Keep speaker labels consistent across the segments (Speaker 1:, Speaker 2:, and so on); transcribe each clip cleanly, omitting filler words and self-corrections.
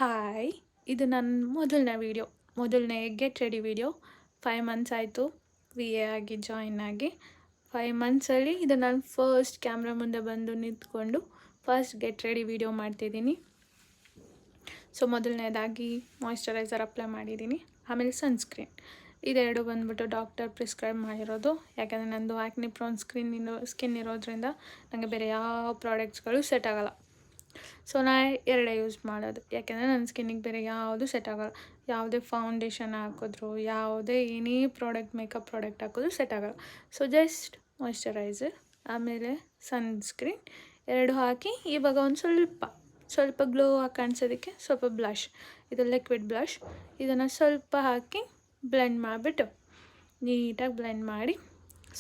Speaker 1: Hi, ಇದು ನನ್ನ ಮೊದಲನೇ ಗೆಟ್ ರೆಡಿ ವಿಡಿಯೋ. 5 ಮಂತ್ಸ್ ಆಯಿತು VA ಆಗಿ ಜಾಯಿನ್ ಆಗಿ. 5 ಮಂತ್ಸಲ್ಲಿ ಇದು ನಾನು ಫಸ್ಟ್ ಕ್ಯಾಮ್ರಾ ಮುಂದೆ ಬಂದು ನಿಂತ್ಕೊಂಡು ಫಸ್ಟ್ ಗೆಟ್ ರೆಡಿ ವಿಡಿಯೋ ಮಾಡ್ತಿದ್ದೀನಿ. ಸೊ ಮೊದಲನೇದಾಗಿ ಮಾಯ್ಶ್ಚರೈಸರ್ ಅಪ್ಲೈ ಮಾಡಿದ್ದೀನಿ, ಆಮೇಲೆ ಸನ್ಸ್ಕ್ರೀನ್. ಇದೆರಡು ಬಂದ್ಬಿಟ್ಟು ಡಾಕ್ಟರ್ ಪ್ರಿಸ್ಕ್ರೈಬ್ ಮಾಡಿರೋದು. ಯಾಕೆಂದರೆ ನಂದು ಆ್ಯಕ್ನಿ ಪ್ರೋನ್ ಸ್ಕಿನ್ ಇರೋದ್ರಿಂದ ನನಗೆ ಬೇರೆ ಯಾವ ಪ್ರಾಡಕ್ಟ್ಸ್ಗಳು ಸೆಟ್ ಆಗೋಲ್ಲ. ಸೊ ನಾ ಎರಡೇ ಯೂಸ್ ಮಾಡೋದು, ಯಾಕೆಂದರೆ ನನ್ನ ಸ್ಕಿನ್ನಿಗೆ ಬೇರೆ ಯಾವುದು ಸೆಟ್ ಆಗೋಲ್ಲ. ಯಾವುದೇ ಫೌಂಡೇಶನ್ ಹಾಕಿದ್ರು, ಯಾವುದೇ ಏನೇ ಮೇಕಪ್ ಪ್ರಾಡಕ್ಟ್ ಹಾಕಿದ್ರು ಸೆಟ್ ಆಗೋಲ್ಲ. ಸೊ ಜಸ್ಟ್ ಮಾಯ್ಶ್ಚರೈಸರ್ ಆಮೇಲೆ ಸನ್ಸ್ಕ್ರೀನ್ ಎರಡು ಹಾಕಿ ಇವಾಗ ಒಂದು ಸ್ವಲ್ಪ ಗ್ಲೋ ಆಗಿ ಕಾಣಿಸೋದಕ್ಕೆ ಸ್ವಲ್ಪ ಬ್ಲಷ್, ಇದು ಲಿಕ್ವಿಡ್ ಬ್ಲಷ್. ಇದನ್ನು ಸ್ವಲ್ಪ ಹಾಕಿ ಬ್ಲೆಂಡ್ ಮಾಡಿಬಿಟ್ಟು ನೀಟಾಗಿ ಬ್ಲೆಂಡ್ ಮಾಡಿ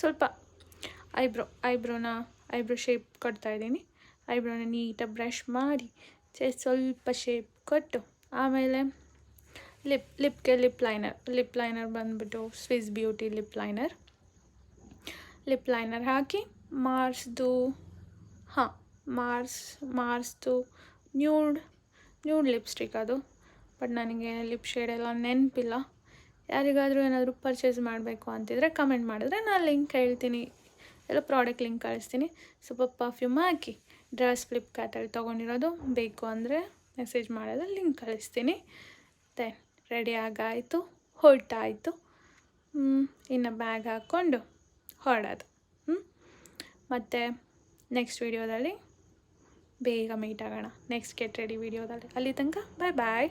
Speaker 1: ಸ್ವಲ್ಪ ಐಬ್ರೋ ಶೇಪ್ ಕೊಡ್ತಾಯಿದ್ದೀನಿ. ಐಬ್ರೋನ ನೀಟಾಗಿ ಬ್ರಷ್ ಮಾಡಿ ಸ್ವಲ್ಪ ಶೇಪ್ ಕೊಟ್ಟು ಆಮೇಲೆ ಲಿಪ್ಗೆ ಲಿಪ್ ಲೈನರ್ ಬಂದುಬಿಟ್ಟು ಸ್ವಿಸ್ ಬ್ಯೂಟಿ ಲಿಪ್ ಲೈನರ್ ಹಾಕಿ ಮಾರ್ಸ್ದು ನ್ಯೂಡ್ ಲಿಪ್ಸ್ಟಿಕ್ ಅದು. ಬಟ್ ನನಗೆ ಲಿಪ್ ಶೇಡೆಲ್ಲ ನೆನಪಿಲ್ಲ. ಯಾರಿಗಾದರೂ ಏನಾದರೂ ಪರ್ಚೇಸ್ ಮಾಡಬೇಕು ಅಂತಿದ್ರೆ ಕಮೆಂಟ್ ಮಾಡಿದ್ರೆ ನಾನು ಲಿಂಕ್ ಹೇಳ್ತೀನಿ, ಎಲ್ಲ ಪ್ರಾಡಕ್ಟ್ ಲಿಂಕ್ ಕಳಿಸ್ತೀನಿ. ಸ್ವಲ್ಪ ಪರ್ಫ್ಯೂಮ್ ಹಾಕಿ ಡ್ರೆಸ್ ಫ್ಲಿಪ್ಕಾರ್ಟಲ್ಲಿ ತೊಗೊಂಡಿರೋದು, ಬೇಕು ಅಂದರೆ ಮೆಸೇಜ್ ಮಾಡಿದ್ರೆ ಲಿಂಕ್ ಕಳಿಸ್ತೀನಿ. ದೆನ್ ರೆಡಿ ಆಗಾಯಿತು, ಹೊರಟಾಯಿತು. ಇನ್ನು ಬ್ಯಾಗ್ ಹಾಕ್ಕೊಂಡು ಹೊರಡೋದು. ಮತ್ತು ನೆಕ್ಸ್ಟ್ ವೀಡಿಯೋದಲ್ಲಿ ಬೇಗ ಮೀಟ್ ಆಗೋಣ, ನೆಕ್ಸ್ಟ್ ಗೆಟ್ ರೆಡಿ ವೀಡಿಯೋದಲ್ಲಿ. ಅಲ್ಲಿ ತನಕ ಬಾಯ್.